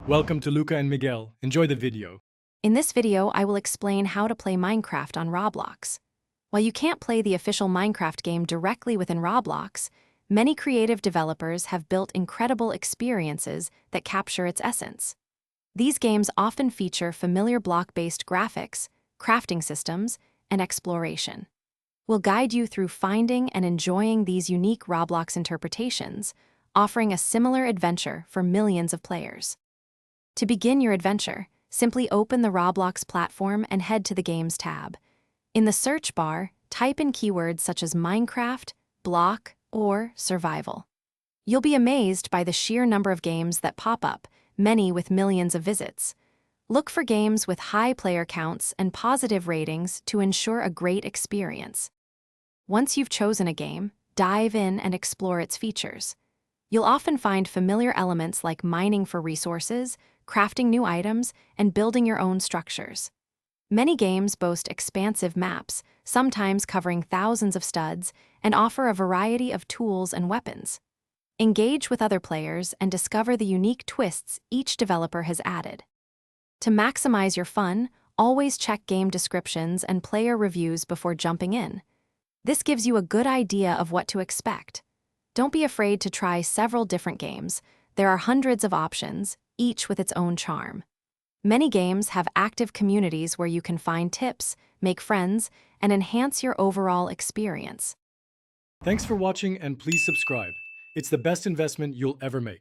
Welcome to Luca and Miguel. Enjoy the video. In this video, I will explain how to play Minecraft on Roblox. While you can't play the official Minecraft game directly within Roblox, many creative developers have built incredible experiences that capture its essence. These games often feature familiar block-based graphics, crafting systems, and exploration. We'll guide you through finding and enjoying these unique Roblox interpretations, offering a similar adventure for millions of players. To begin your adventure, simply open the Roblox platform and head to the Games tab. In the search bar, type in keywords such as Minecraft, Block, or Survival. You'll be amazed by the sheer number of games that pop up, many with millions of visits. Look for games with high player counts and positive ratings to ensure a great experience. Once you've chosen a game, dive in and explore its features. You'll often find familiar elements like mining for resources, crafting new items, and building your own structures. Many games boast expansive maps, sometimes covering thousands of studs, and offer a variety of tools and weapons. Engage with other players and discover the unique twists each developer has added. To maximize your fun, always check game descriptions and player reviews before jumping in. This gives you a good idea of what to expect. Don't be afraid to try several different games. There are hundreds of options, each with its own charm. Many games have active communities where you can find tips, make friends, and enhance your overall experience. Thanks for watching and please subscribe. It's the best investment you'll ever make.